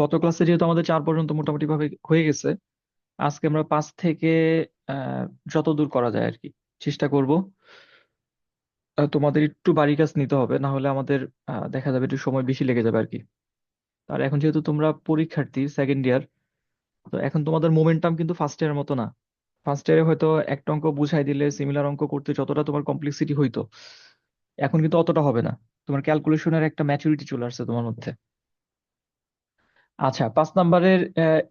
গত ক্লাসে যেহেতু আমাদের 4 পর্যন্ত মোটামুটি ভাবে হয়ে গেছে, আজকে আমরা 5 থেকে যত দূর করা যায় আর কি চেষ্টা করব। তোমাদের একটু বাড়ি কাজ নিতে হবে, না হলে আমাদের দেখা যাবে একটু সময় বেশি লেগে যাবে আর কি। আর এখন যেহেতু তোমরা পরীক্ষার্থী সেকেন্ড ইয়ার, তো এখন তোমাদের মোমেন্টাম কিন্তু ফার্স্ট ইয়ারের মতো না। ফার্স্ট ইয়ারে হয়তো একটা অঙ্ক বুঝাই দিলে সিমিলার অঙ্ক করতে যতটা তোমার কমপ্লেক্সিটি হইতো, এখন কিন্তু অতটা হবে না। তোমার ক্যালকুলেশনের একটা ম্যাচুরিটি চলে আসছে তোমার মধ্যে। আচ্ছা, 5 নাম্বারের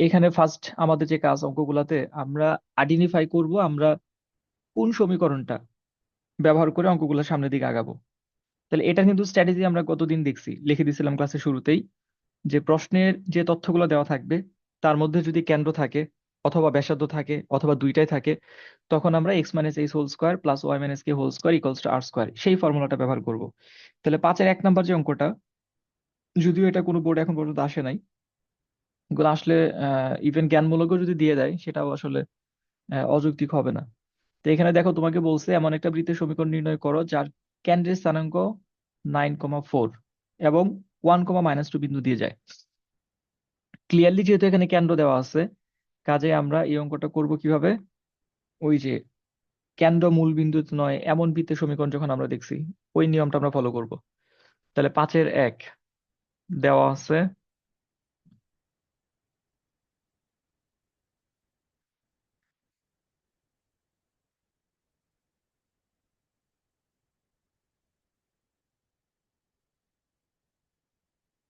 এখানে ফার্স্ট আমাদের যে কাজ অঙ্কগুলাতে আমরা আইডেন্টিফাই করব আমরা কোন সমীকরণটা ব্যবহার করে অঙ্কগুলো সামনের দিকে আগাবো। তাহলে এটা কিন্তু স্ট্র্যাটেজি আমরা গতদিন দেখছি, লিখে দিয়েছিলাম ক্লাসের শুরুতেই, যে প্রশ্নের যে তথ্যগুলো দেওয়া থাকবে তার মধ্যে যদি কেন্দ্র থাকে অথবা ব্যাসার্ধ থাকে অথবা দুইটাই থাকে, তখন আমরা x minus h whole square plus y minus k whole square equals to r square সেই ফর্মুলাটা ব্যবহার করব। তাহলে 5-এর 1 নাম্বার যে অঙ্কটা, যদিও এটা কোনো বোর্ড এখন পর্যন্ত আসে নাই, এগুলো আসলে ইভেন জ্ঞানমূলকও যদি দিয়ে দেয় সেটাও আসলে অযৌক্তিক হবে না। তো এখানে দেখো তোমাকে বলছে এমন একটা বৃত্তের সমীকরণ নির্ণয় করো যার কেন্দ্রের স্থানাঙ্ক 9,4 এবং 1,-2 বিন্দু দিয়ে যায়। ক্লিয়ারলি যেহেতু এখানে কেন্দ্র দেওয়া আছে, কাজে আমরা এই অঙ্কটা করব কিভাবে? ওই যে কেন্দ্র মূল বিন্দুতে নয় এমন বৃত্তের সমীকরণ যখন আমরা দেখছি, ওই নিয়মটা আমরা ফলো করব। তাহলে 5-এর 1 দেওয়া আছে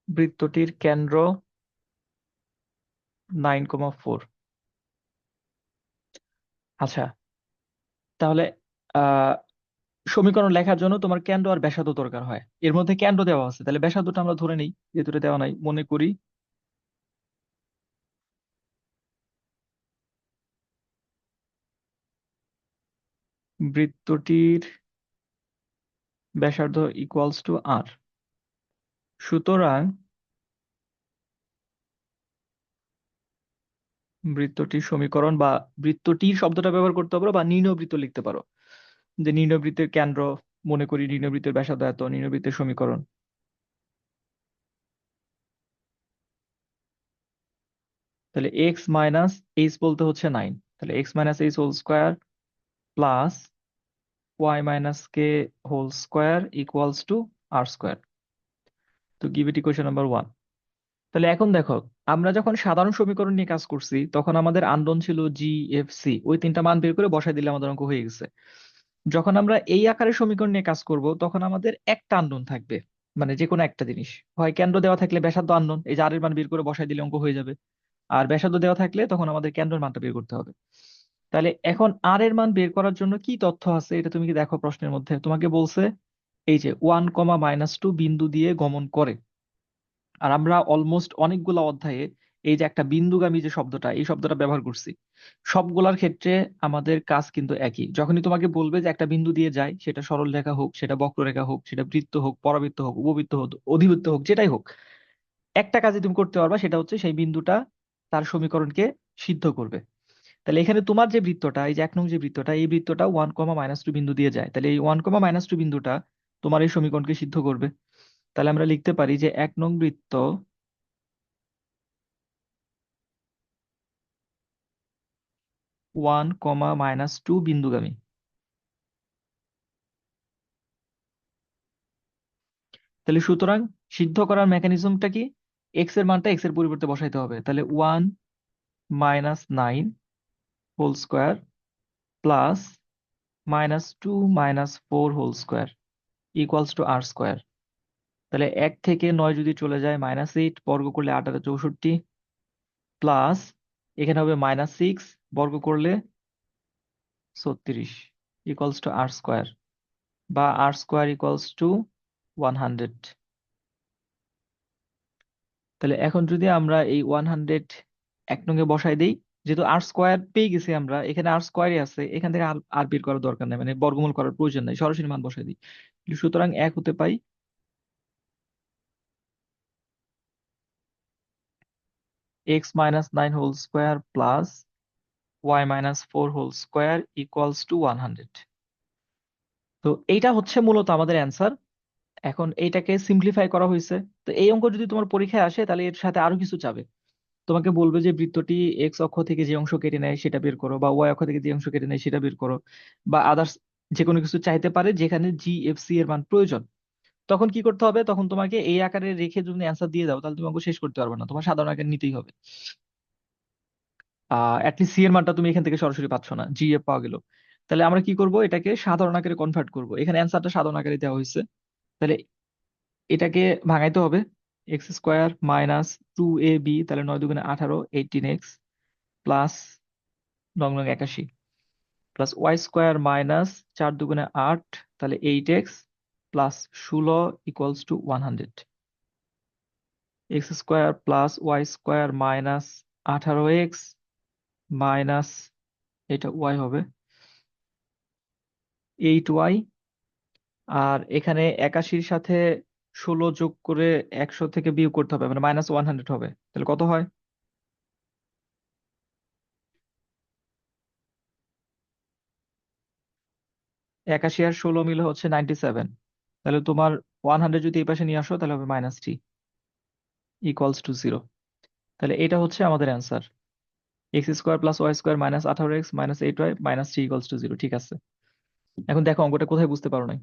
বৃত্তটির কেন্দ্র 9,4। আচ্ছা, তাহলে আহ সমীকরণ লেখার জন্য তোমার কেন্দ্র আর ব্যাসার্ধ দরকার হয়। এর মধ্যে কেন্দ্র দেওয়া আছে, তাহলে ব্যাসার্ধটা আমরা ধরে নিই, যেহেতু এটা দেওয়া নাই মনে করি বৃত্তটির ব্যাসার্ধ ইকুয়ালস টু আর। সুতরাং বৃত্তটির সমীকরণ বা বৃত্তটির শব্দটা ব্যবহার করতে পারো বা নির্ণয় বৃত্ত লিখতে পারো, যে নির্ণয় বৃত্তের কেন্দ্র, মনে করি নির্ণয় বৃত্তের ব্যাসার্ধ এত, নির্ণয় বৃত্তের সমীকরণ। তাহলে এক্স মাইনাস এইচ বলতে হচ্ছে 9, তাহলে x minus h whole square plus y minus k whole square equals to r square. তো গিভ ইট ইকুয়েশন নাম্বার 1। তাহলে এখন দেখো, আমরা যখন সাধারণ সমীকরণ নিয়ে কাজ করছি তখন আমাদের আন্দোলন ছিল জি, এফ, সি, ওই 3টা মান বের করে বসাই দিলে আমাদের অঙ্ক হয়ে গেছে। যখন আমরা এই আকারের সমীকরণ নিয়ে কাজ করব তখন আমাদের একটা আন্দোলন থাকবে, মানে যে কোনো একটা জিনিস, হয় কেন্দ্র দেওয়া থাকলে ব্যাসার্ধ আন্দোলন, এই যে আর এর মান বের করে বসাই দিলে অঙ্ক হয়ে যাবে। আর ব্যাসার্ধ দেওয়া থাকলে তখন আমাদের কেন্দ্রের মানটা বের করতে হবে। তাহলে এখন আর এর মান বের করার জন্য কি তথ্য আছে এটা তুমি কি দেখো, প্রশ্নের মধ্যে তোমাকে বলছে এই যে 1,-2 বিন্দু দিয়ে গমন করে। আর আমরা অলমোস্ট অনেকগুলা অধ্যায়ে এই যে একটা বিন্দুগামী যে শব্দটা, এই শব্দটা ব্যবহার করছি। সবগুলার ক্ষেত্রে আমাদের কাজ কিন্তু একই, যখনই তোমাকে বলবে যে একটা বিন্দু দিয়ে যায়, সেটা সরল রেখা হোক, সেটা বক্ররেখা হোক, সেটা বৃত্ত হোক, পরাবৃত্ত হোক, উপবৃত্ত হোক, অধিবৃত্ত হোক, যেটাই হোক, একটা কাজই তুমি করতে পারবা, সেটা হচ্ছে সেই বিন্দুটা তার সমীকরণকে সিদ্ধ করবে। তাহলে এখানে তোমার যে বৃত্তটা, এই যে 1 নং যে বৃত্তটা, এই বৃত্তটা 1,-2 বিন্দু দিয়ে যায়, তাহলে এই 1,-2 বিন্দুটা তোমার এই সমীকরণকে সিদ্ধ করবে। তাহলে আমরা লিখতে পারি যে 1 নং বৃত্ত 1,-2 বিন্দুগামী। তাহলে সুতরাং সিদ্ধ করার মেকানিজমটা কি? এক্স এর মানটা এক্স এর পরিবর্তে বসাইতে হবে। তাহলে 1-9 whole square plus -2-4 whole square equals to r square. তাহলে 1 থেকে 9 যদি চলে যায় -8, বর্গ করলে 8-64, প্লাস এখানে হবে -6, বর্গ করলে 36 ইকুয়ালস টু আর স্কোয়ার, বা আর স্কোয়ার ইকুয়ালস টু 100। তাহলে এখন যদি আমরা এই 100 1 নং বসাই দিই, যেহেতু আর স্কোয়ার পেয়ে গেছি আমরা, এখানে আর স্কোয়ারই আছে, এখান থেকে আর আর বের করার দরকার নেই, মানে বর্গমূল করার প্রয়োজন নেই, সরাসরি মান বসাই দিই। সুতরাং এক হতে পাই x-9 whole square plus y-4 whole square equals to 100। তো এইটা হচ্ছে মূলত আমাদের অ্যান্সার। এখন এইটাকে সিম্পলিফাই করা হয়েছে। তো এই অঙ্ক যদি তোমার পরীক্ষায় আসে তাহলে এর সাথে আরো কিছু চাবে। তোমাকে বলবে যে বৃত্তটি এক্স অক্ষ থেকে যে অংশ কেটে নেয় সেটা বের করো, বা ওয়াই অক্ষ থেকে যে অংশ কেটে নেয় সেটা বের করো, বা আদার্স যে কোনো কিছু চাইতে পারে যেখানে জি এফ সি এর মান প্রয়োজন। তখন কি করতে হবে? তখন তোমাকে এই আকারে রেখে যদি অ্যান্সার দিয়ে দাও তাহলে তুমি অঙ্ক শেষ করতে পারবে না, তোমার সাধারণ আকার নিতেই হবে। অ্যাটলিস্ট সি এর মানটা তুমি এখান থেকে সরাসরি পাচ্ছ না, জি এফ পাওয়া গেল। তাহলে আমরা কি করব, এটাকে সাধারণ আকারে কনভার্ট করব। এখানে অ্যান্সারটা সাধারণ আকারে দেওয়া হয়েছে। তাহলে এটাকে ভাঙাইতে হবে। এক্স স্কোয়ার মাইনাস 2ab, তাহলে 9 × 2 = 18, 18x plus 9 × 81 plus y square minus 4 × 2 = 8, তাহলে 8x plus 16 = 100। X square plus y square minus 18x minus, এটা ওয়াই হবে, 8y। আর এখানে 81-র সাথে 16 যোগ করে 100 থেকে বিয়োগ করতে হবে, মানে -100 হবে। তাহলে কত হয়? 81 আর 16 মিলে হচ্ছে 97। তাহলে তোমার 100 যদি এই পাশে নিয়ে আসো তাহলে হবে -3 = 0। তাহলে এটা হচ্ছে আমাদের answer, x square plus y square minus 18x minus 8y minus 3 = 0। ঠিক আছে, এখন দেখো অঙ্কটা কোথায় বুঝতে পারো নাই।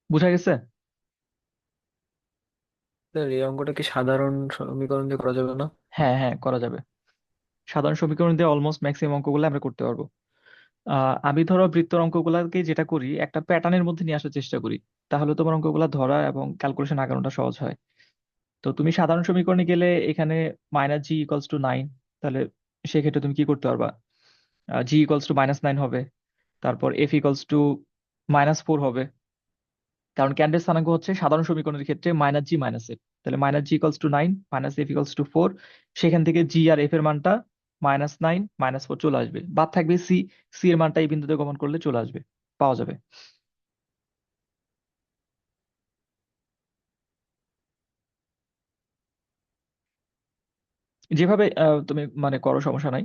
বুঝা গেছে? স্যার এই অঙ্কটা কি সাধারণ সমীকরণ দিয়ে করা যাবে না? হ্যাঁ হ্যাঁ, করা যাবে। সাধারণ সমীকরণ দিয়ে অলমোস্ট ম্যাক্সিমাম অঙ্কগুলো আমরা করতে পারবো। আমি ধরো বৃত্তর অঙ্কগুলোকে যেটা করি, একটা প্যাটার্নের মধ্যে নিয়ে আসার চেষ্টা করি, তাহলে তোমার অঙ্কগুলো ধরা এবং ক্যালকুলেশন আগানোটা সহজ হয়। তো তুমি সাধারণ সমীকরণে গেলে এখানে -g = 9, তাহলে সেক্ষেত্রে তুমি কি করতে পারবা? g = -9 হবে। তারপর f = -4 হবে, কারণ ক্যান্ডের স্থানাঙ্ক হচ্ছে সাধারণ সমীকরণের ক্ষেত্রে -g - f। তাহলে -g = 9 -f = 4, সেখান থেকে জি আর এফ এর মানটা -9 -4 চলে আসবে, বাদ থাকবে সি। সি এর মানটা এই বিন্দুতে গমন করলে চলে আসবে, পাওয়া যাবে। যেভাবে তুমি মানে করো সমস্যা নাই।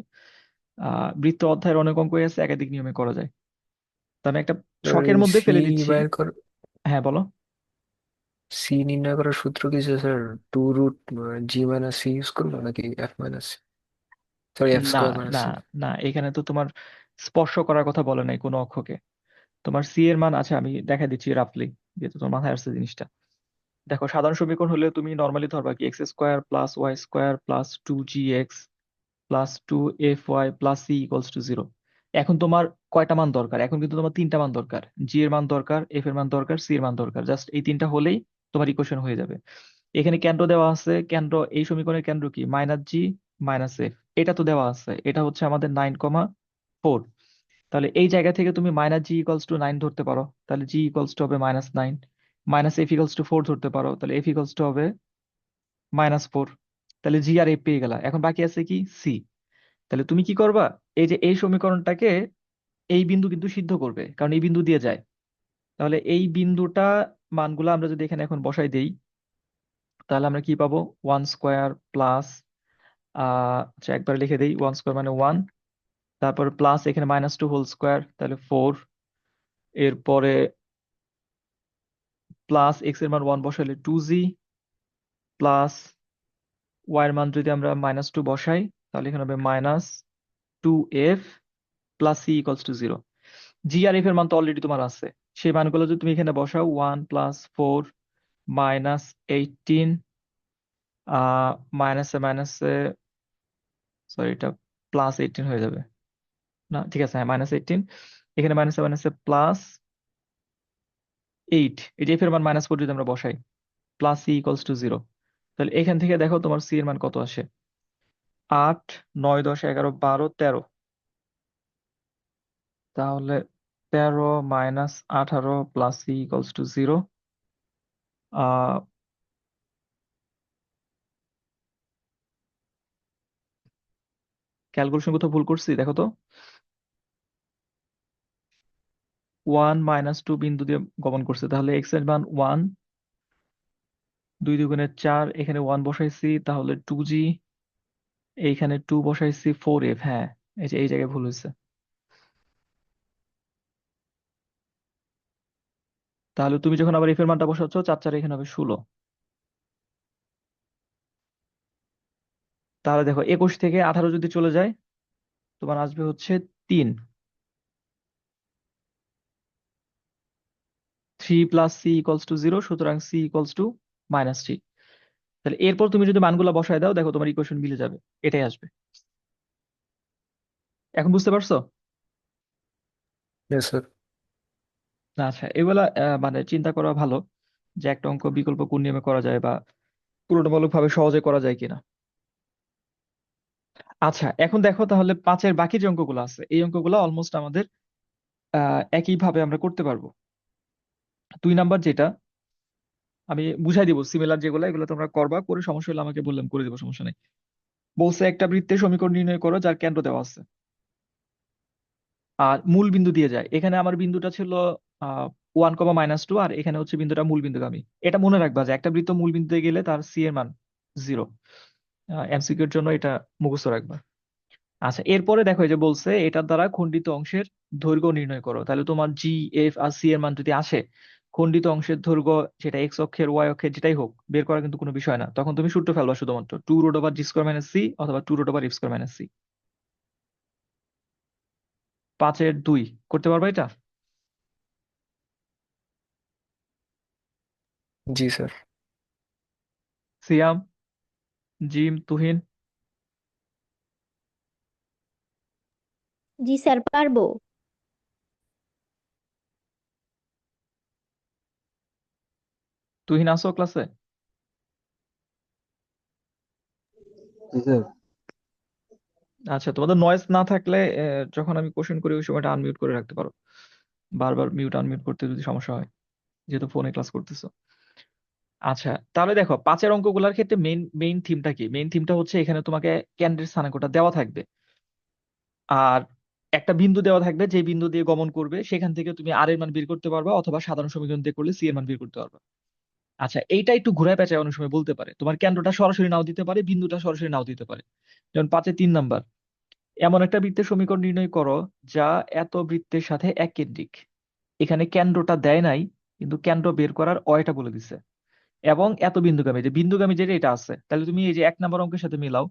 বৃত্ত অধ্যায়ের অনেক অঙ্কই আছে, একাধিক নিয়মে করা যায়। তো আমি একটা স্যার শখের এই মধ্যে সি ফেলে দিচ্ছি। বের কর, হ্যাঁ বলো। সি নির্ণয় করার সূত্র কি যে স্যার 2√g - c ইউজ করবো নাকি f - c, সরি এফ না স্কোয়ার না মাইনাস সি? না, এখানে তো তোমার স্পর্শ করার কথা বলে নাই কোনো অক্ষকে। তোমার সি এর মান আছে, আমি দেখা দিচ্ছি রাফলি, যেহেতু তোমার মাথায় আসছে জিনিসটা। দেখো সাধারণ সমীকরণ হলে তুমি নর্মালি ধরবা কি x square plus y square plus 2gx plus 2fy plus c = 0। এখন তোমার কয়টা মান দরকার? এখন কিন্তু তোমার তিনটা মান দরকার, জি এর মান দরকার, এফ এর মান দরকার, সি এর মান দরকার। জাস্ট এই তিনটা হলেই তোমার ইকুয়েশন হয়ে যাবে। এখানে কেন্দ্র দেওয়া আছে, কেন্দ্র এই সমীকরণের কেন্দ্র কি? -g - f। এটা তো দেওয়া আছে, এটা হচ্ছে আমাদের 9,4। তাহলে এই জায়গা থেকে তুমি -g = 9 ধরতে পারো, তাহলে g হবে -9। -f = 4 ধরতে পারো, তাহলে f হবে -4। তাহলে জি আর এফ পেয়ে গেলা, এখন বাকি আছে কি? সি। তাহলে তুমি কি করবা? এই যে এই সমীকরণটাকে এই বিন্দু কিন্তু সিদ্ধ করবে, কারণ এই বিন্দু দিয়ে যায়। তাহলে এই বিন্দুটা মানগুলো আমরা যদি এখানে এখন বসাই দেই, তাহলে আমরা কি পাবো? 1² প্লাস, আচ্ছা একবার লিখে দেই, 1² মানে 1, তারপর প্লাস এখানে -2² তাহলে 4, এরপরে প্লাস এক্স এর মান 1 বসাইলে 2g, প্লাস ওয়াই এর মান যদি আমরা -2 বসাই তাহলে এখানে হবে -2f প্লাস c = 0। জি আর এফ এর মান তো অলরেডি তোমার আছে, সেই মানগুলো যদি তুমি এখানে বসাও, 1 + 4 -18, মাইনাসে মাইনাসে, সরি এটা +18 হয়ে যাবে। না ঠিক আছে, হ্যাঁ -18। এখানে মাইনাসে মাইনাসে +8, এই যে এফ এর মান -4 যদি আমরা বসাই, প্লাস c = 0। তাহলে এখান থেকে দেখো তোমার সি এর মান কত আসে? 8, 9, 10, 11, 12, 13। তাহলে 13 - 18 plus c equals to 0। Calculation কোথাও ভুল করছি দেখো তো। 1 - 2 বিন্দু দিয়ে গমন করছে, তাহলে এক্স এর মান 1, 2 × 2 = 4, এখানে 1 বসাইছি তাহলে 2g, এইখানে 2 বসাইছি 4f। হ্যাঁ, এই যে এই জায়গায় ভুল হয়েছে। তাহলে তুমি যখন আবার এফ এর মানটা বসাচ্ছ, 4 × 4 এখানে হবে 16। তাহলে দেখো 21 থেকে 18 যদি চলে যায়, তোমার আসবে হচ্ছে 3। 3 প্লাস সি ইকুয়ালস টু 0, সুতরাং সি ইকুয়ালস টু -3। তাহলে এরপর তুমি যদি মানগুলো বসায় দাও, দেখো তোমার ইকুয়েশন মিলে যাবে, এটাই আসবে। এখন বুঝতে পারছো? Yes sir. আচ্ছা, এগুলা মানে চিন্তা করা ভালো যে একটা অঙ্ক বিকল্প কোণ নিয়মে করা যায় বা তুলনামূলক ভাবে সহজে করা যায় কিনা। আচ্ছা, এখন দেখো তাহলে 5-এর বাকি যে অঙ্কগুলো আছে, এই অঙ্কগুলো অলমোস্ট আমাদের একইভাবে আমরা করতে পারবো। 2 নাম্বার যেটা, আমি বুঝাই দিব, সিমিলার যেগুলো এগুলো তোমরা করবা, করে সমস্যা হলে আমাকে বললাম, করে দিব, সমস্যা নেই। বলছে একটা বৃত্তের সমীকরণ নির্ণয় করো যার কেন্দ্র দেওয়া আছে আর মূল বিন্দু দিয়ে যায়। এখানে আমার বিন্দুটা ছিল 1, -2, আর এখানে হচ্ছে বিন্দুটা মূল বিন্দুগামী। এটা মনে রাখবা যে একটা বৃত্ত মূল বিন্দুতে গেলে তার সি এর মান 0। এমসিকিউ এর জন্য এটা মুখস্থ রাখবা। আচ্ছা, এরপরে দেখো এই যে বলছে এটার দ্বারা খণ্ডিত অংশের দৈর্ঘ্য নির্ণয় করো। তাহলে তোমার জি, এফ আর সি এর মান যদি আসে, খণ্ডিত অংশের দৈর্ঘ্য সেটা এক্স অক্ষের, ওয়াই অক্ষের, যেটাই হোক, বের করা কিন্তু কোনো বিষয় না। তখন তুমি সূত্র ফেলবা শুধুমাত্র 2√g² - c অথবা 2√f²-c। 5-এর 2 করতে পারবা এটা? জি স্যার। সিয়াম, জিম, তুহিন? জি স্যার, পারবো। তুহিন আসো ক্লাসে? জি স্যার। আচ্ছা, তোমাদের নয়েজ না থাকলে যখন আমি কোশ্চেন করি ওই সময়টা আনমিউট করে রাখতে পারো। বারবার মিউট আনমিউট করতে যদি সমস্যা হয়, যেহেতু ফোনে ক্লাস করতেছো। আচ্ছা, তাহলে দেখো 5-এর অঙ্কগুলোর ক্ষেত্রে মেইন মেইন থিমটা কি? মেইন থিমটা হচ্ছে এখানে তোমাকে কেন্দ্রের স্থানাঙ্কটা দেওয়া থাকবে, আর একটা বিন্দু দেওয়া থাকবে, যে বিন্দু দিয়ে গমন করবে সেখান থেকে তুমি আর এর মান বের করতে পারবা, অথবা সাধারণ সমীকরণ দিয়ে করলে সি এর মান বের করতে পারবা। আচ্ছা, এইটা একটু ঘুরায় পেঁচায় অনেক সময় বলতে পারে, তোমার কেন্দ্রটা সরাসরি নাও দিতে পারে, বিন্দুটা সরাসরি নাও দিতে পারে। যেমন 5-এর 3 নাম্বার, এমন একটা বৃত্তের সমীকরণ নির্ণয় করো যা এত বৃত্তের সাথে এককেন্দ্রিক। এখানে কেন্দ্রটা দেয় নাই, কিন্তু কেন্দ্র বের করার অয়টা বলে দিছে। এবং এত বিন্দুগামী, যে বিন্দুগামী যেটা এটা আছে, তাহলে তুমি এই যে 1 নাম্বার অঙ্কের সাথে মিলাও।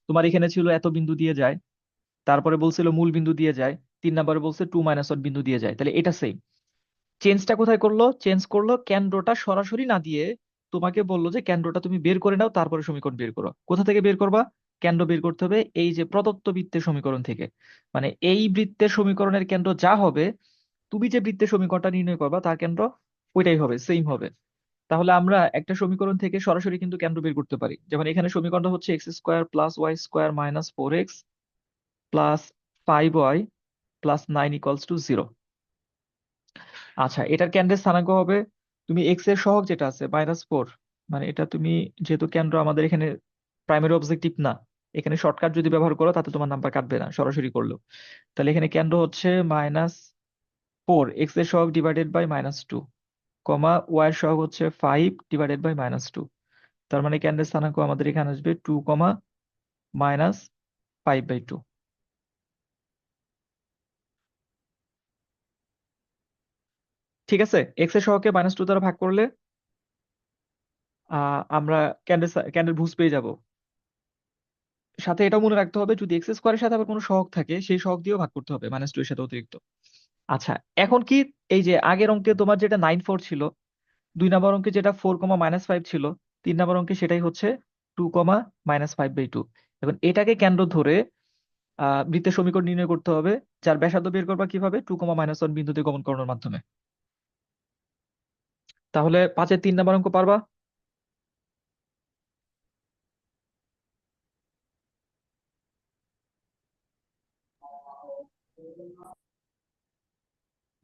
তোমার এখানে ছিল এত বিন্দু দিয়ে যায়, তারপরে বলছিল মূল বিন্দু দিয়ে যায়, 3 নাম্বারে বলছে 2 - 1 বিন্দু দিয়ে যায়, তাহলে এটা সেম। চেঞ্জটা কোথায় করলো? চেঞ্জ করলো কেন্দ্রটা সরাসরি না দিয়ে, তোমাকে বললো যে কেন্দ্রটা তুমি বের করে নাও, তারপরে সমীকরণ বের করো। কোথা থেকে বের করবা? কেন্দ্র বের করতে হবে এই যে প্রদত্ত বৃত্তের সমীকরণ থেকে। মানে এই বৃত্তের সমীকরণের কেন্দ্র যা হবে, তুমি যে বৃত্তের সমীকরণটা নির্ণয় করবা তার কেন্দ্র ওইটাই হবে, সেম হবে। তাহলে আমরা একটা সমীকরণ থেকে সরাসরি কিন্তু কেন্দ্র বের করতে পারি। যেমন এখানে সমীকরণটা হচ্ছে x² + y² - 4x plus 5y plus 9 = 0। আচ্ছা, এটার কেন্দ্রের স্থানাঙ্ক হবে, তুমি এক্স এর সহগ যেটা আছে -4, মানে এটা তুমি, যেহেতু কেন্দ্র আমাদের এখানে প্রাইমারি অবজেক্টিভ না, এখানে শর্টকাট যদি ব্যবহার করো তাতে তোমার নাম্বার কাটবে না সরাসরি করলেও। তাহলে এখানে কেন্দ্র হচ্ছে -4, এক্স এর সহগ ডিভাইডেড বাই -2, ওয়াই এর সহগ হচ্ছে 5 ডিভাইডেড বাই -2। তার মানে কেন্দ্রের স্থানাঙ্ক আমাদের এখানে আসবে 2, -5/2। ঠিক আছে, এক্স এর সহগকে -2 দ্বারা ভাগ করলে আমরা কেন্দ্রের ভুজ পেয়ে যাব। সাথে এটাও মনে রাখতে হবে, যদি x² এর সাথে আবার কোনো সহগ থাকে, সেই সহগ দিয়েও ভাগ করতে হবে -2 এর সাথে অতিরিক্ত। আচ্ছা, এখন কি, এই যে আগের অঙ্কে তোমার যেটা 9, 4 ছিল, 2 নাম্বার অঙ্কে যেটা 4, -5 ছিল, 3 নাম্বার অঙ্কে সেটাই হচ্ছে 2, -5/2। এখন এটাকে কেন্দ্র ধরে বৃত্তের সমীকরণ নির্ণয় করতে হবে, যার ব্যাসার্ধ বের করবা কিভাবে? 2, -1 বিন্দুতে গমন করানোর মাধ্যমে। তাহলে 5-এর 3 নাম্বার অঙ্ক পারবা?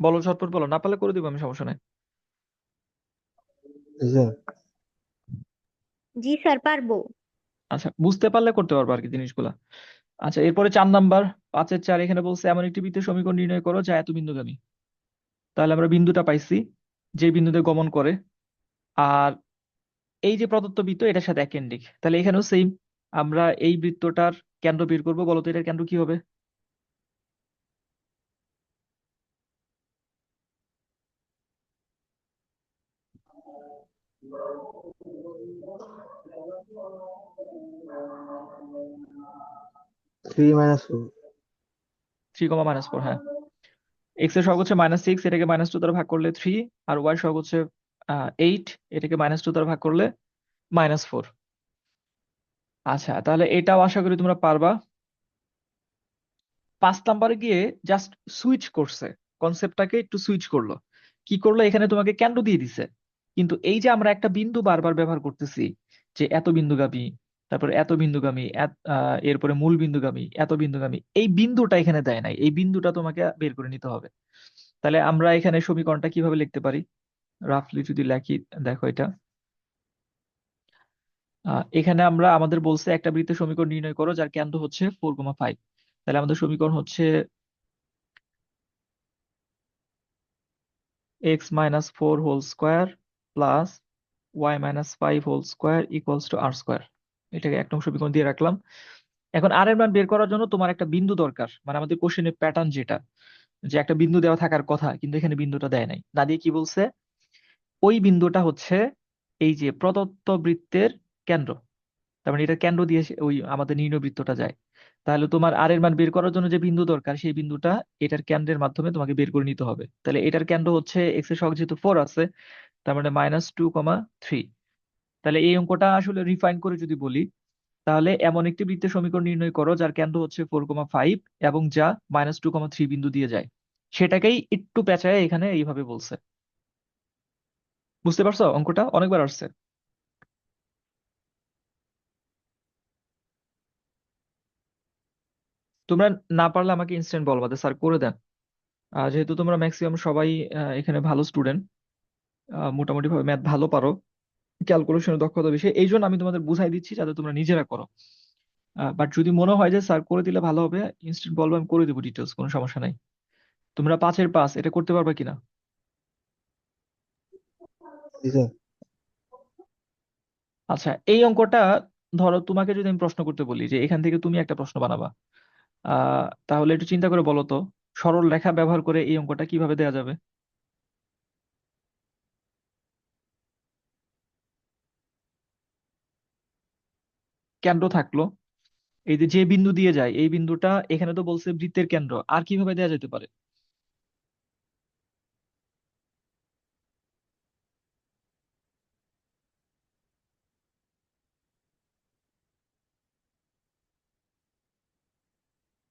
বলো ঝটপট বলো, না পারলে করে দিব আমি, সমস্যা নাই। জি স্যার। জি স্যার, পারবো। আচ্ছা, বুঝতে পারলে করতে পারবো আর কি জিনিসগুলা। আচ্ছা, এরপরে 4 নাম্বার, 5-এর 4 এখানে বলছে এমন একটি বৃত্তের সমীকরণ নির্ণয় করো যা এত বিন্দুগামী। তাহলে আমরা বিন্দুটা পাইছি, যে বিন্দুতে গমন করে। আর এই যে প্রদত্ত বৃত্ত এটার সাথে একেন্ডিক, তাহলে এখানেও সেম। আমরা এই বৃত্তটার কেন্দ্র বের করবো, বলো তো এটার কেন্দ্র কি হবে? 3 - 4। 3, -4, হ্যাঁ। এক্স এর সহগ হচ্ছে -6, এটাকে -2 দ্বারা ভাগ করলে 3। আর ওয়াই সহগ হচ্ছে 8, এটাকে -2 দ্বারা ভাগ করলে -4। আচ্ছা, তাহলে এটাও আশা করি তোমরা পারবা। 5 নাম্বারে গিয়ে জাস্ট সুইচ করছে, কনসেপ্টটাকে একটু সুইচ করলো। কি করলো, এখানে তোমাকে কেন্দ্র দিয়ে দিছে, কিন্তু এই যে আমরা একটা বিন্দু বারবার ব্যবহার করতেছি, যে এত বিন্দুগামী, তারপর এত বিন্দুগামী, এরপরে মূল বিন্দুগামী, এত বিন্দুগামী, এই বিন্দুটা এখানে দেয় নাই, এই বিন্দুটা তোমাকে বের করে নিতে হবে। তাহলে আমরা এখানে সমীকরণটা কিভাবে লিখতে পারি, রাফলি যদি লেখি, দেখো এটা। এখানে আমরা, আমাদের বলছে একটা বৃত্তের সমীকরণ নির্ণয় করো যার কেন্দ্র হচ্ছে 4,5। তাহলে আমাদের সমীকরণ হচ্ছে x-4 whole square plus y-5 whole square equals to r²। এটাকে 1 নং সমীকরণ দিয়ে রাখলাম। এখন আর এর মান বের করার জন্য তোমার একটা বিন্দু দরকার, মানে আমাদের কোশ্চেনের প্যাটার্ন যেটা, যে একটা বিন্দু দেওয়া থাকার কথা কিন্তু এখানে বিন্দুটা দেয় নাই, না দিয়ে কি বলছে, ওই বিন্দুটা হচ্ছে এই যে প্রদত্ত বৃত্তের কেন্দ্র। তার মানে এটা কেন্দ্র দিয়ে ওই আমাদের নির্ণয় বৃত্তটা যায়। তাহলে তোমার আর এর মান বের করার জন্য যে বিন্দু দরকার, সেই বিন্দুটা এটার কেন্দ্রের মাধ্যমে তোমাকে বের করে নিতে হবে। তাহলে এটার কেন্দ্র হচ্ছে এক্স এর সহগ যেহেতু 4 আছে, তার মানে -2,3। তাহলে এই অঙ্কটা আসলে রিফাইন করে যদি বলি, তাহলে এমন একটি বৃত্তের সমীকরণ নির্ণয় করো যার কেন্দ্র হচ্ছে 4,5 এবং যা -2,3 বিন্দু দিয়ে যায়। সেটাকেই একটু পেঁচায় এখানে এইভাবে বলছে। বুঝতে পারছো, অঙ্কটা অনেকবার আসছে। তোমরা না পারলে আমাকে ইনস্ট্যান্ট বলবা, স্যার করে দেন। যেহেতু তোমরা ম্যাক্সিমাম সবাই এখানে ভালো স্টুডেন্ট, মোটামুটি ভাবে ম্যাথ ভালো পারো, ক্যালকুলেশনের দক্ষতা বেশি, এই জন্য আমি তোমাদের বুঝাই দিচ্ছি যাতে তোমরা নিজেরা করো। বাট যদি মনে হয় যে স্যার করে দিলে ভালো হবে, ইনস্ট্যান্ট বলবো, আমি করে দেবো ডিটেলস, কোনো সমস্যা নাই। তোমরা 5-এর 5 এটা করতে পারবে কিনা? জি স্যার। আচ্ছা, এই অঙ্কটা ধরো তোমাকে যদি আমি প্রশ্ন করতে বলি যে এখান থেকে তুমি একটা প্রশ্ন বানাবা, তাহলে একটু চিন্তা করে বলো তো, সরল রেখা ব্যবহার করে এই অঙ্কটা কিভাবে দেওয়া যাবে? কেন্দ্র থাকলো, এই যে যে বিন্দু দিয়ে যায় এই বিন্দুটা, এখানে তো বলছে বৃত্তের কেন্দ্র, আর কিভাবে দেওয়া যেতে পারে?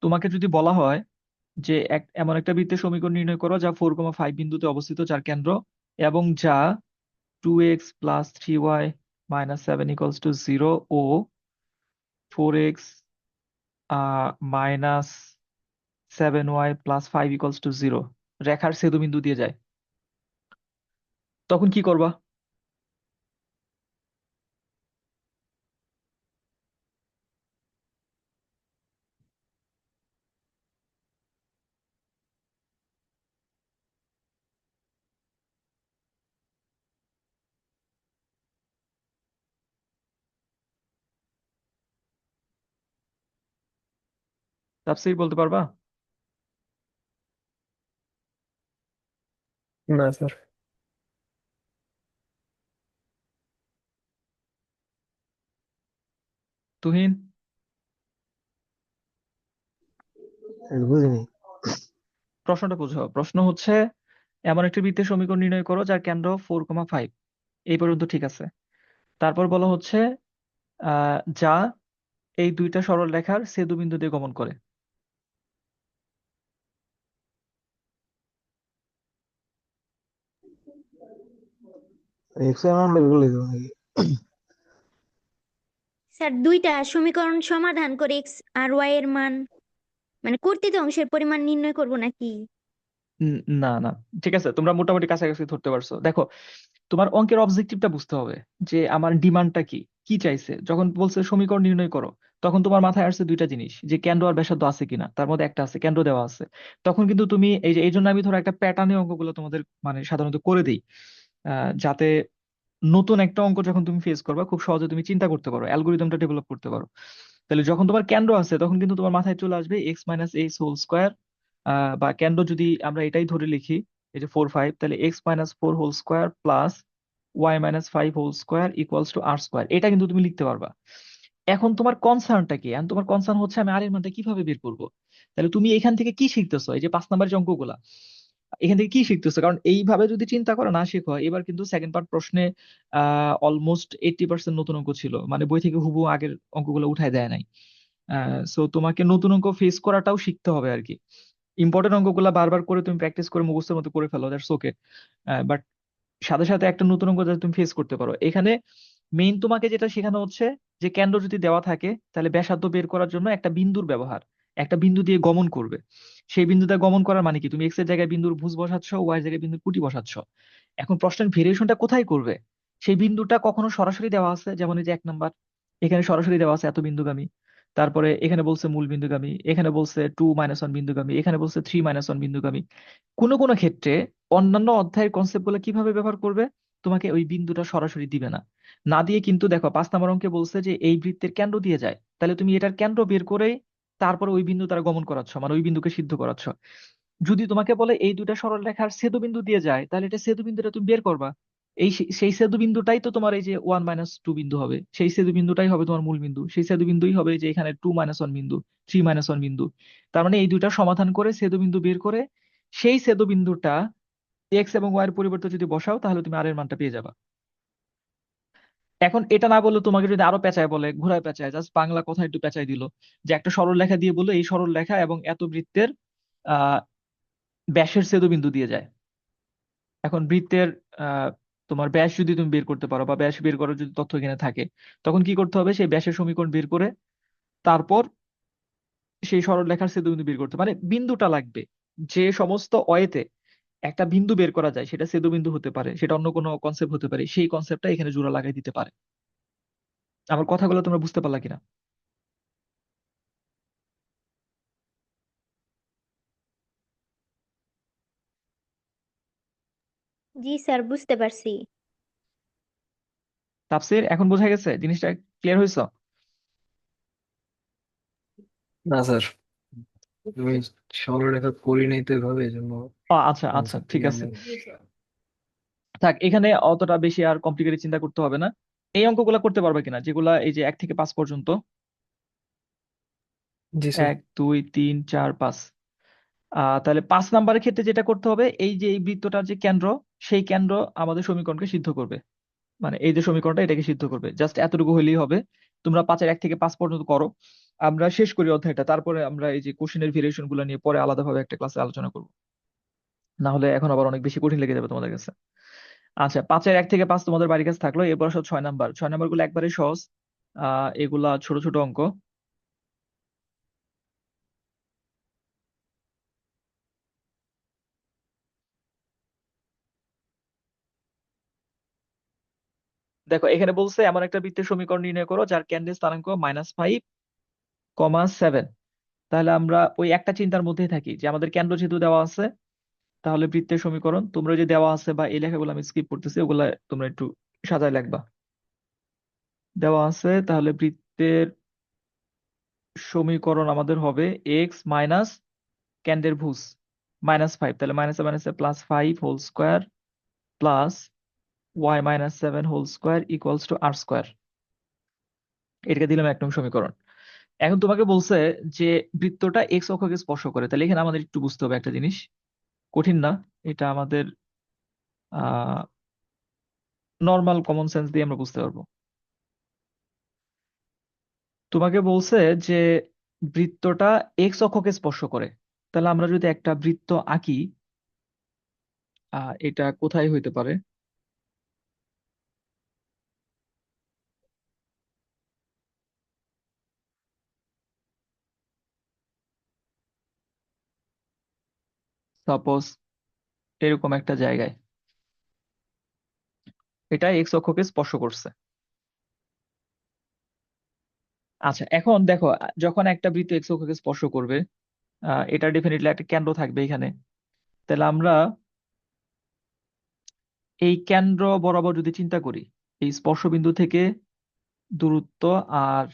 তোমাকে যদি বলা হয় যে এমন একটা বৃত্তের সমীকরণ নির্ণয় করো যা 4,5 বিন্দুতে অবস্থিত, যার কেন্দ্র, এবং যা 2x plus 3y minus 7 equals to 0 ও 4x minus 7y plus 5 equals to 0 রেখার ছেদবিন্দু দিয়ে যায়, তখন কি করবা? তাফসীর বলতে পারবা? না স্যার। তুহিন? বুঝিনি। প্রশ্নটা বুঝো, প্রশ্ন হচ্ছে এমন একটি বৃত্তের সমীকরণ নির্ণয় করো যার কেন্দ্র 4,5, এই পর্যন্ত ঠিক আছে। তারপর বলা হচ্ছে যা এই দুইটা সরল রেখার ছেদবিন্দু দিয়ে গমন করে। এক্স এর মান বের করলে দেবো নাকি? স্যার, দুইটা সমীকরণ সমাধান করে এক্স আর ওয়াই এর মান, মানে কর্তৃত অংশের পরিমাণ নির্ণয় করব নাকি? না না, ঠিক আছে, তোমরা মোটামুটি কাছাকাছি ধরতে পারছো। দেখো, তোমার অঙ্কের অবজেক্টিভটা বুঝতে হবে যে আমার ডিমান্ডটা কি, কি চাইছে। যখন বলছে সমীকরণ নির্ণয় করো, তখন তোমার মাথায় আসছে দুইটা জিনিস, যে কেন্দ্র আর ব্যাসার্ধ আছে কিনা। তার মধ্যে একটা আছে, কেন্দ্র দেওয়া আছে। তখন কিন্তু তুমি এই জন্য আমি ধরো একটা প্যাটার্নে অঙ্কগুলো তোমাদের মানে সাধারণত করে দিই, যাতে নতুন একটা অঙ্ক যখন তুমি ফেস করবে খুব সহজে তুমি চিন্তা করতে পারো, অ্যালগোরিদমটা ডেভেলপ করতে পারো। তাহলে যখন তোমার কেন্দ্র আছে তখন কিন্তু তোমার মাথায় চলে আসবে x minus h whole square, বা কেন্দ্র যদি আমরা এটাই ধরে লিখি, এই যে 4 5, তাহলে x minus 4 whole square plus y minus 5 whole square equals to r square. এটা কিন্তু তুমি লিখতে পারবা। এখন তোমার কনসার্নটা কি? এখন তোমার কনসার্ন হচ্ছে আমি আর এর মানটা কিভাবে বের করবো। তাহলে তুমি এখান থেকে কি শিখতেছো, এই যে 5 নাম্বার যে অঙ্কগুলা, এখান থেকে কি শিখতেছো? কারণ এইভাবে যদি চিন্তা করো না শেখো, এবার কিন্তু সেকেন্ড পার্ট প্রশ্নে অলমোস্ট 80% নতুন অঙ্ক ছিল, মানে বই থেকে হুবহু আগের অঙ্কগুলো উঠায় দেয় নাই। সো তোমাকে নতুন অঙ্ক ফেস করাটাও শিখতে হবে আর কি। ইম্পর্টেন্ট অঙ্কগুলা বারবার করে তুমি প্র্যাকটিস করে মুখস্থের মতো করে ফেলো, দ্যাটস ওকে। বাট সাথে সাথে একটা নতুন অঙ্ক যাতে তুমি ফেস করতে পারো, এখানে মেইন তোমাকে যেটা শেখানো হচ্ছে যে কেন্দ্র যদি দেওয়া থাকে তাহলে ব্যাসার্ধ বের করার জন্য একটা বিন্দুর ব্যবহার, একটা বিন্দু দিয়ে গমন করবে। সেই বিন্দুতে গমন করার মানে কি, তুমি এক্স এর জায়গায় বিন্দুর ভুজ বসাচ্ছ, ওয়াই এর জায়গায় বিন্দুর কুটি বসাচ্ছ। এখন প্রশ্নের ভেরিয়েশনটা কোথায় করবে? সেই বিন্দুটা কখনো সরাসরি দেওয়া আছে, যেমন এই যে 1 নাম্বার, এখানে সরাসরি দেওয়া আছে এত বিন্দুগামী। তারপরে এখানে বলছে মূল বিন্দুগামী, এখানে বলছে 2 - 1 বিন্দুগামী, এখানে বলছে 3 - 1 বিন্দুগামী। কোনো কোনো ক্ষেত্রে অন্যান্য অধ্যায়ের কনসেপ্ট গুলো কিভাবে ব্যবহার করবে, তোমাকে ওই বিন্দুটা সরাসরি দিবে না। না দিয়ে কিন্তু দেখো 5 নাম্বার অঙ্কে বলছে যে এই বৃত্তের কেন্দ্র দিয়ে যায়, তাহলে তুমি এটার কেন্দ্র বের করে তারপরে ওই বিন্দু তারা গমন করাচ্ছ, মানে ওই বিন্দুকে সিদ্ধ করাচ্ছ। যদি তোমাকে বলে এই দুইটা সরলরেখার ছেদবিন্দু দিয়ে যায়, তাহলে এটা ছেদবিন্দুটা তুমি বের করবা। সেই ছেদবিন্দুটাই তো তোমার এই যে 1 - 2 বিন্দু হবে, সেই ছেদবিন্দুটাই হবে তোমার মূল বিন্দু, সেই ছেদবিন্দুই হবে এই যে এখানে 2 - 1 বিন্দু, 3 - 1 বিন্দু। তার মানে এই দুইটা সমাধান করে ছেদবিন্দু বের করে সেই ছেদবিন্দুটা এক্স এবং ওয়াই এর পরিবর্তে যদি বসাও, তাহলে তুমি আর এর মানটা পেয়ে যাবা। এখন এটা না বললে তোমাকে যদি আরো পেঁচায় বলে, ঘুরায় পেঁচায়, জাস্ট বাংলা কথা একটু পেঁচায় দিল, যে একটা সরল রেখা দিয়ে বললো এই সরল রেখা এবং এত বৃত্তের আহ ব্যাসের ছেদবিন্দু দিয়ে যায়। এখন বৃত্তের আহ তোমার ব্যাস যদি তুমি বের করতে পারো, বা ব্যাস বের করার যদি তথ্য এখানে থাকে, তখন কি করতে হবে, সেই ব্যাসের সমীকরণ বের করে তারপর সেই সরলরেখার ছেদবিন্দু বের করতে, মানে বিন্দুটা লাগবে। যে সমস্ত অয়েতে একটা বিন্দু বের করা যায়, সেটা ছেদবিন্দু হতে পারে, সেটা অন্য কোনো কনসেপ্ট হতে পারে, সেই কনসেপ্টটা এখানে জোড়া লাগাই দিতে পারে। আমার কথাগুলো তোমরা বুঝতে পারলা কিনা? জি স্যার, বুঝতে পারছি। তাফসীর, এখন বোঝা গেছে জিনিসটা? ক্লিয়ার হয়েছে? না স্যার, আমি সরলরেখা করি নাই তো এভাবে, এই জন্য আচ্ছা আচ্ছা, কনসেপ্ট ঠিক জ্ঞান আছে। নেই। থাক, এখানে অতটা বেশি আর কমপ্লিকেটেড চিন্তা করতে হবে না। এই অঙ্কগুলা করতে পারবে কিনা, যেগুলা এই যে 1 থেকে 5 পর্যন্ত? জি স্যার। 1 2 3 4 5। তাহলে 5 নাম্বারের ক্ষেত্রে যেটা করতে হবে, এই যে এই বৃত্তটার যে কেন্দ্র, সেই কেন্দ্র আমাদের সমীকরণকে সিদ্ধ করবে। মানে এই যে সমীকরণটা, এটাকে সিদ্ধ করবে, জাস্ট এতটুকু হলেই হবে। তোমরা 5-এর 1 থেকে 5 পর্যন্ত করো, আমরা শেষ করি অধ্যায়টা, তারপরে আমরা এই যে কোশ্চেনের ভেরিয়েশন গুলো নিয়ে পরে আলাদাভাবে একটা ক্লাসে আলোচনা করবো। না হলে এখন আবার অনেক বেশি কঠিন লেগে যাবে তোমাদের কাছে। আচ্ছা, 5-এর 1 থেকে 5 তোমাদের বাড়ির কাছে থাকলো। এরপর আসলে 6 নাম্বার। 6 নাম্বার গুলো একবারে সহজ। এগুলা ছোট ছোট অঙ্ক। দেখো, এখানে বলছে এমন একটা বৃত্তের সমীকরণ নির্ণয় করো যার কেন্দ্রের স্থানাঙ্ক -5, 7। তাহলে আমরা ওই একটা চিন্তার মধ্যেই থাকি যে আমাদের কেন্দ্র যেহেতু দেওয়া আছে, তাহলে বৃত্তের সমীকরণ তোমরা যে দেওয়া আছে, বা এই লেখাগুলো আমি স্কিপ করতেছি, ওগুলা তোমরা একটু সাজায় লিখবা। দেওয়া আছে, তাহলে বৃত্তের সমীকরণ আমাদের হবে এক্স মাইনাস কেন্দ্রের ভুজ -5, তাহলে মাইনাসে মাইনাসে +5 whole square plus y - 7 whole square equals to r square. এটাকে দিলাম 1 নং সমীকরণ। এখন তোমাকে বলছে যে বৃত্তটা এক্স অক্ষকে স্পর্শ করে, তাহলে এখানে আমাদের একটু বুঝতে হবে একটা জিনিস, কঠিন না, এটা আমাদের আহ নর্মাল কমন সেন্স দিয়ে আমরা বুঝতে পারবো। তোমাকে বলছে যে বৃত্তটা এক্স অক্ষকে স্পর্শ করে, তাহলে আমরা যদি একটা বৃত্ত আঁকি, এটা কোথায় হইতে পারে? সাপোজ এরকম একটা জায়গায় এটা এক্স অক্ষকে স্পর্শ করছে। আচ্ছা, এখন দেখো, যখন একটা বৃত্ত এক্স অক্ষকে স্পর্শ করবে, এটা ডেফিনেটলি একটা কেন্দ্র থাকবে এখানে। তাহলে আমরা এই কেন্দ্র বরাবর যদি চিন্তা করি, এই স্পর্শ বিন্দু থেকে দূরত্ব আর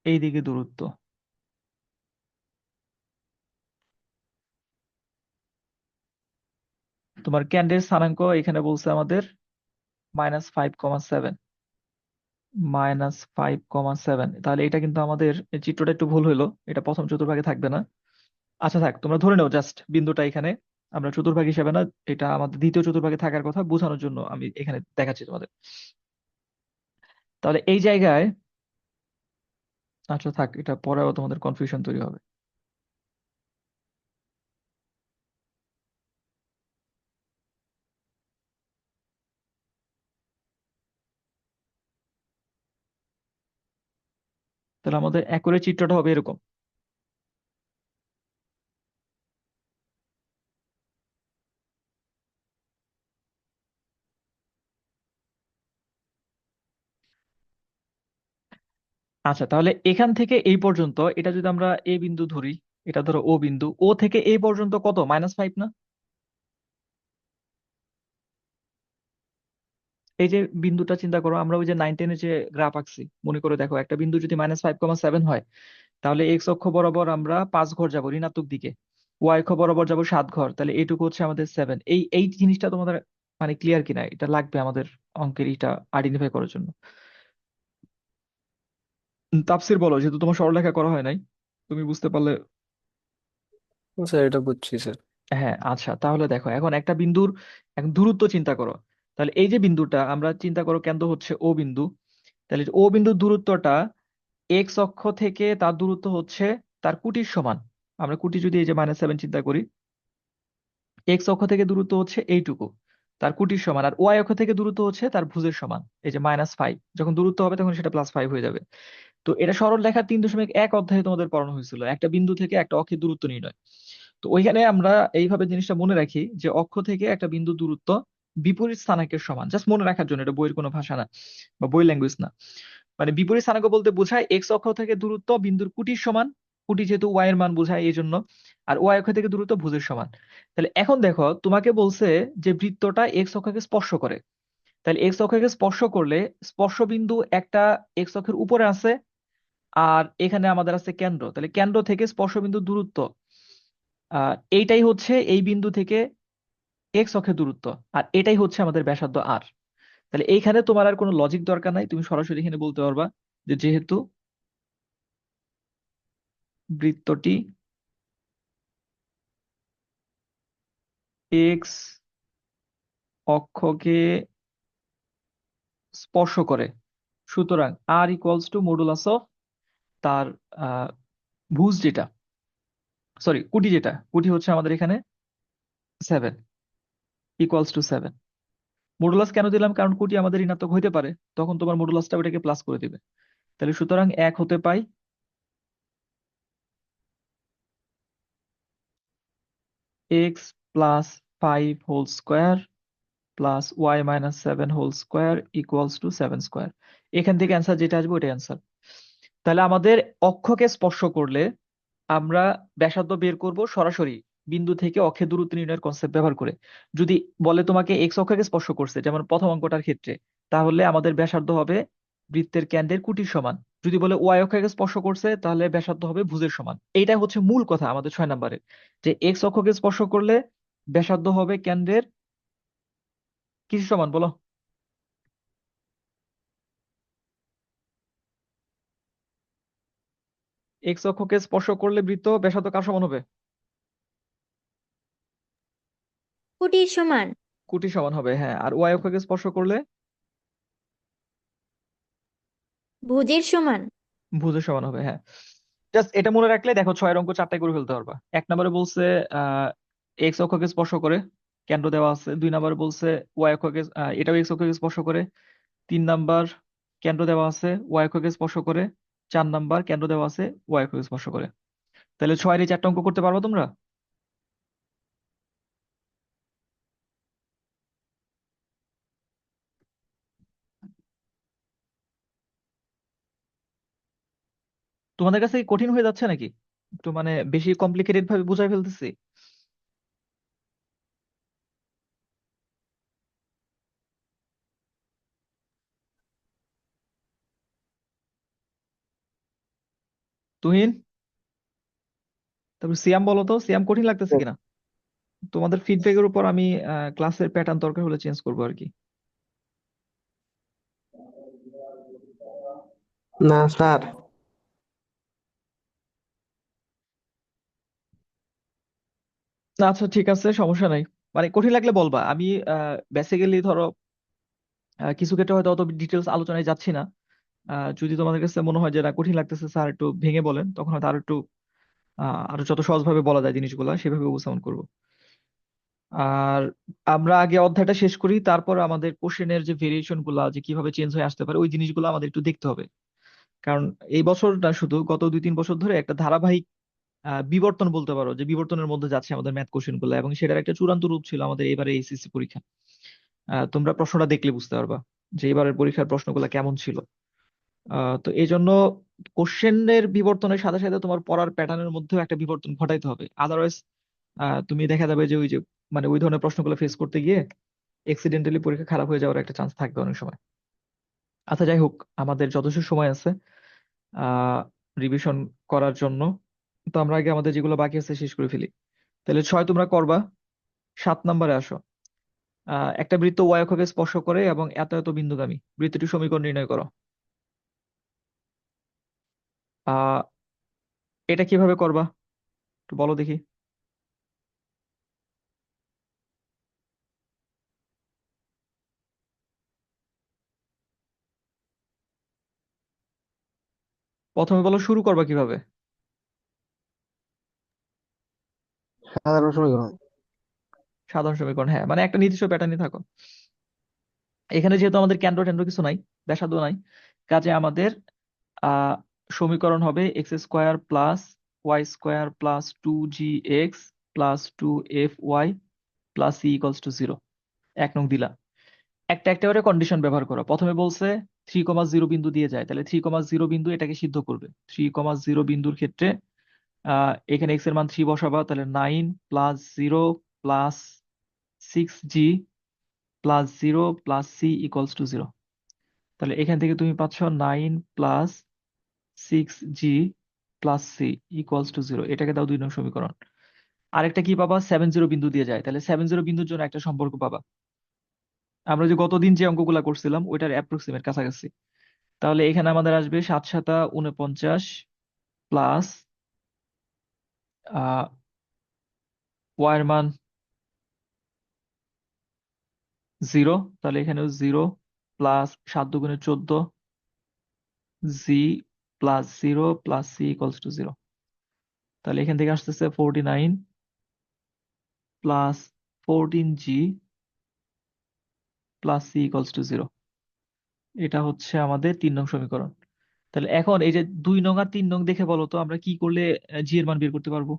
এইদিকে দূরত্ব, তোমার কেন্দ্রের স্থানাঙ্ক এখানে বলছে আমাদের -5,7, -5,7। তাহলে এটা কিন্তু আমাদের চিত্রটা একটু ভুল হইলো, এটা প্রথম চতুর্ভাগে থাকবে না। আচ্ছা থাক, তোমরা ধরে নাও জাস্ট বিন্দুটা এখানে, আমরা চতুর্ভাগ হিসেবে না, এটা আমাদের দ্বিতীয় চতুর্ভাগে থাকার কথা বোঝানোর জন্য আমি এখানে দেখাচ্ছি তোমাদের। তাহলে এই জায়গায়, আচ্ছা থাক, এটা পরেও তোমাদের কনফিউশন তৈরি হবে। তাহলে আমাদের একরের চিত্রটা হবে এরকম। আচ্ছা, তাহলে এখান থেকে এই পর্যন্ত, এটা যদি আমরা এ বিন্দু ধরি, এটা ধরো ও বিন্দু, ও থেকে এই পর্যন্ত কত, -5 না? এই যে বিন্দুটা চিন্তা করো, আমরা ওই যে 9-10 যে গ্রাফ আঁকছি, মনে করে দেখো, একটা বিন্দু যদি -5,7 হয়, তাহলে এক্স অক্ষ বরাবর আমরা 5 ঘর যাব ঋণাত্মক দিকে, ওয়াই অক্ষ বরাবর যাব 7 ঘর, তাহলে এইটুকু হচ্ছে আমাদের 7। এই এই জিনিসটা তোমাদের মানে ক্লিয়ার কিনা, এটা লাগবে আমাদের অঙ্কের এটা আইডেন্টিফাই করার জন্য। তাফসীর বলো, যেহেতু তোমার সরলরেখা করা হয় নাই, তুমি বুঝতে পারলে। স্যার এটা বুঝছি স্যার। হ্যাঁ, আচ্ছা, তাহলে দেখো, এখন একটা বিন্দুর এখন দূরত্ব চিন্তা করো। তাহলে এই যে বিন্দুটা আমরা চিন্তা করো, কেন্দ্র হচ্ছে ও বিন্দু। তাহলে ও বিন্দুর দূরত্বটা এক্স অক্ষ থেকে তার দূরত্ব হচ্ছে তার কুটির সমান। আমরা কুটি যদি এই যে -7 চিন্তা করি, এক্স অক্ষ থেকে দূরত্ব হচ্ছে এইটুকু, তার কুটির সমান। আর ওয়াই অক্ষ থেকে দূরত্ব হচ্ছে তার ভুজের সমান, এই যে -5। যখন দূরত্ব হবে তখন সেটা +5 হয়ে যাবে। তো এটা সরল রেখার 3.1 অধ্যায়ে তোমাদের পড়ানো হয়েছিল, একটা বিন্দু থেকে একটা অক্ষের দূরত্ব নির্ণয়। তো ওইখানে আমরা এইভাবে জিনিসটা মনে রাখি যে অক্ষ থেকে একটা বিন্দু দূরত্ব বিপরীত স্থানাঙ্কের সমান, জাস্ট মনে রাখার জন্য, এটা বইয়ের কোনো ভাষা না বা বই ল্যাঙ্গুয়েজ না। মানে বিপরীত স্থানাঙ্ক বলতে বোঝায় এক্স অক্ষ থেকে দূরত্ব বিন্দুর কুটির সমান, কুটি যেহেতু ওয়াই এর মান বোঝায় এই জন্য, আর ওয়াই অক্ষ থেকে দূরত্ব ভুজের সমান। তাহলে এখন দেখো, তোমাকে বলছে যে বৃত্তটা এক্স অক্ষকে স্পর্শ করে। তাহলে এক্স অক্ষকে স্পর্শ করলে স্পর্শ বিন্দু একটা এক্স অক্ষের উপরে আছে, আর এখানে আমাদের আছে কেন্দ্র। তাহলে কেন্দ্র থেকে স্পর্শ বিন্দুর দূরত্ব, এইটাই হচ্ছে এই বিন্দু থেকে এক্স অক্ষের দূরত্ব, আর এটাই হচ্ছে আমাদের ব্যাসার্ধ আর। তাহলে এইখানে তোমার আর কোনো লজিক দরকার নাই, তুমি সরাসরি এখানে বলতে পারবা যে যেহেতু বৃত্তটি এক্স অক্ষকে স্পর্শ করে, সুতরাং আর ইকুয়ালস টু মডুলাস অফ তার আহ, ভুজ যেটা, সরি কুটি, যেটা কুটি হচ্ছে আমাদের এখানে 7, ইকুয়ালস টু 7। মডুলাস কেন দিলাম, কারণ কুটি আমাদের ঋণাত্মক হইতে পারে, তখন তোমার মডুলাসটা ওটাকে প্লাস করে দিবে। তাহলে সুতরাং 1 হতে পাই x plus 5 whole square plus y -7 whole square equals to 7 square. এখান থেকে অ্যান্সার যেটা আসবে ওইটাই অ্যান্সার। তাহলে আমাদের অক্ষকে স্পর্শ করলে আমরা ব্যাসার্ধ বের করব সরাসরি বিন্দু থেকে অক্ষের দূরত্ব নির্ণয়ের কনসেপ্ট ব্যবহার করে। যদি বলে তোমাকে এক্স অক্ষকে স্পর্শ করছে, যেমন প্রথম অঙ্কটার ক্ষেত্রে, তাহলে আমাদের ব্যাসার্ধ হবে বৃত্তের কেন্দ্রের কুটির সমান। যদি বলে ওয়াই অক্ষকে স্পর্শ করছে, তাহলে ব্যাসার্ধ হবে ভুজের সমান। এইটা হচ্ছে মূল কথা আমাদের 6 নম্বরের, যে এক্স অক্ষকে স্পর্শ করলে ব্যাসার্ধ হবে কেন্দ্রের কিসের সমান বলো? এক্স অক্ষকে স্পর্শ করলে বৃত্ত ব্যাসার্ধ কার সমান হবে? কুটির সমান। কুটির সমান হবে, হ্যাঁ। আর ওয়াই অক্ষকে স্পর্শ করলে ভুজের সমান। ভুজের সমান হবে, হ্যাঁ। জাস্ট এটা মনে রাখলে দেখো, 6 অঙ্ক 4টায় করে ফেলতে পারবা। 1 নম্বরে বলছে এক্স অক্ষকে স্পর্শ করে, কেন্দ্র দেওয়া আছে। 2 নম্বরে বলছে ওয়াই অক্ষকে, এটাও এক্স অক্ষকে স্পর্শ করে। 3 নাম্বার, কেন্দ্র দেওয়া আছে, ওয়াই অক্ষকে স্পর্শ করে। 4 নাম্বার, কেন্দ্র দেওয়া আছে, ওয়াই অক্ষকে স্পর্শ করে। তাহলে 6-এর এই 4টা অঙ্ক করতে পারবা তোমরা? তোমাদের কাছে কি কঠিন হয়ে যাচ্ছে নাকি? একটু মানে বেশি কমপ্লিকেটেড ভাবে বুঝাই ফেলতেছি? তুহিন, তারপর সিয়াম, বলো তো সিয়াম কঠিন লাগতেছে কিনা? তোমাদের ফিডব্যাকের উপর আমি ক্লাসের প্যাটার্ন দরকার হলে চেঞ্জ করবো আর কি। না স্যার। না, আচ্ছা ঠিক আছে, সমস্যা নাই। মানে কঠিন লাগলে বলবা। আমি বেসিক্যালি ধরো কিছু ক্ষেত্রে হয়তো অত ডিটেলস আলোচনায় যাচ্ছি না। যদি তোমাদের কাছে মনে হয় যে না কঠিন লাগতেছে স্যার, একটু ভেঙে বলেন, তখন হয়তো আরো একটু আরো যত সহজভাবে বলা যায় জিনিসগুলো সেভাবে উপস্থাপন করবো। আর আমরা আগে অধ্যায়টা শেষ করি, তারপর আমাদের কোশ্চেনের যে ভেরিয়েশন গুলা যে কিভাবে চেঞ্জ হয়ে আসতে পারে ওই জিনিসগুলো আমাদের একটু দেখতে হবে। কারণ এই বছর না, শুধু গত 2-3 বছর ধরে একটা ধারাবাহিক বিবর্তন বলতে পারো, যে বিবর্তনের মধ্যে যাচ্ছে আমাদের ম্যাথ কোশ্চেন গুলো, এবং সেটার একটা চূড়ান্ত রূপ ছিল আমাদের এবারে এইচএসসি পরীক্ষা। তোমরা প্রশ্নটা দেখলে বুঝতে পারবা যে এবারের পরীক্ষার প্রশ্নগুলো কেমন ছিল। তো এই জন্য কোশ্চেনের বিবর্তনের সাথে সাথে তোমার পড়ার প্যাটার্নের মধ্যেও একটা বিবর্তন ঘটাইতে হবে। আদারওয়াইজ তুমি দেখা যাবে যে ওই যে মানে ওই ধরনের প্রশ্নগুলো ফেস করতে গিয়ে এক্সিডেন্টালি পরীক্ষা খারাপ হয়ে যাওয়ার একটা চান্স থাকবে অনেক সময়। আচ্ছা যাই হোক, আমাদের যথেষ্ট সময় আছে আহ রিভিশন করার জন্য। তো আমরা আগে আমাদের যেগুলো বাকি আছে শেষ করে ফেলি। তাহলে 6 তোমরা করবা। 7 নম্বরে আসো। একটা বৃত্ত ওয়াই অক্ষকে স্পর্শ করে এবং এত এত বিন্দুগামী, বৃত্তটির সমীকরণ নির্ণয় করো। আহ এটা কিভাবে করবা একটু বলো দেখি। প্রথমে বলো শুরু করবা কিভাবে। সাধারণ সমীকরণ। সাধারণ সমীকরণ, হ্যাঁ, মানে একটা নির্দিষ্ট প্যাটার্নে থাকো। এখানে যেহেতু আমাদের কেন্দ্র টেন্দ্র কিছু নাই, ব্যাসার্ধ নাই, কাজে আমাদের আহ সমীকরণ হবে x square plus y square plus 2gx plus 2fy plus c equals to 0। 1 নং দিলা। একটা একটা করে কন্ডিশন ব্যবহার করো। প্রথমে বলছে 3,0 বিন্দু দিয়ে যায়, তাহলে 3,0 বিন্দু এটাকে সিদ্ধ করবে। 3,0 বিন্দুর ক্ষেত্রে এখানে এক্স এর মান 3 বসাবা, তাহলে 9 plus 0 plus 6g plus 0 plus c equals to 0। তাহলে এখান থেকে তুমি পাচ্ছ 9 plus 6g plus c equals to 0। এটাকে দাও 2 নং সমীকরণ। আরেকটা কি পাবা, 7,0 বিন্দু দিয়ে যায়, তাহলে 7,0 বিন্দুর জন্য একটা সম্পর্ক পাবা। আমরা যে গতদিন যে অঙ্কগুলা করছিলাম ওইটার অ্যাপ্রক্সিমেট কাছাকাছি। তাহলে এখানে আমাদের আসবে 7×7 = 49 প্লাস ওয়াই এর মান 0, তাহলে এখানেও 0 plus 7×2 = 14, g plus 0 plus c equals to 0। তাহলে এখান থেকে আসতেছে 49 plus 14g plus c equals to 0। এটা হচ্ছে আমাদের 3 নং সমীকরণ। তাহলে এখন এই যে 2 নং আর 3 নং দেখে বলো তো আমরা কি করলে জি এর মান বের করতে পারবো।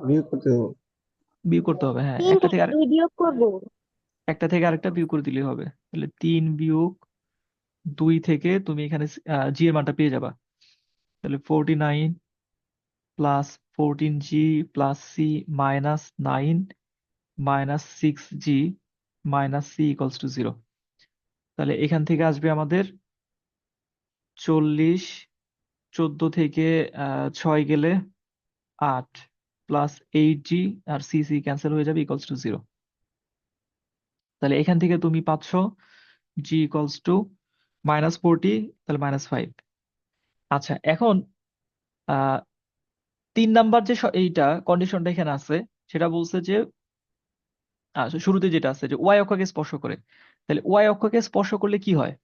বিয়োগ করতে দেবো। বিয়োগ করতে হবে, হ্যাঁ, 3 থেকে 2 বিয়োগ করব। একটা থেকে আরেকটা বিয়োগ করে দিলেই হবে। তাহলে 3 - 2 থেকে তুমি এখানে জি এর মানটা পেয়ে যাবা। তাহলে 49 plus 14g plus c minus 9 minus 6g minus c equals to 0। তাহলে এখান থেকে আসবে আমাদের 40, 14 থেকে 6 গেলে 8 প্লাস 8g, আর সি সি ক্যান্সেল হয়ে যাবে, ইকুয়ালস টু 0। তাহলে এখান থেকে তুমি পাচ্ছ জি ইকুয়ালস টু -40, তাহলে -5। আচ্ছা এখন আহ 3 নাম্বার যে এইটা কন্ডিশনটা এখানে আছে, সেটা বলছে যে শুরুতে যেটা আছে যে ওয়াই অক্ষকে স্পর্শ করে। তাহলে ওয়াই অক্ষকে স্পর্শ করলে কি হয়?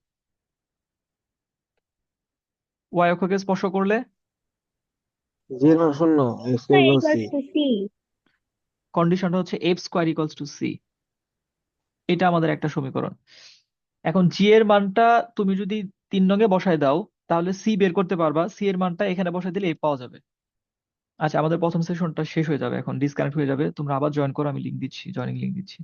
ওয়াই অক্ষকে স্পর্শ করলে জি এর মান 0, x square equal c. Equals to c. কন্ডিশনটা হচ্ছে f square equals to c. এটা আমাদের একটা সমীকরণ। এখন জি এর মানটা তুমি যদি 3 নং এ বসায় দাও, তাহলে সি বের করতে পারবা। সি এর মানটা এখানে বসায় দিলে এফ পাওয়া যাবে। আচ্ছা, আমাদের প্রথম সেশনটা শেষ হয়ে যাবে, এখন ডিসকানেক্ট হয়ে যাবে, তোমরা আবার জয়েন করো, আমি লিংক দিচ্ছি, জয়েনিং লিংক দিচ্ছি।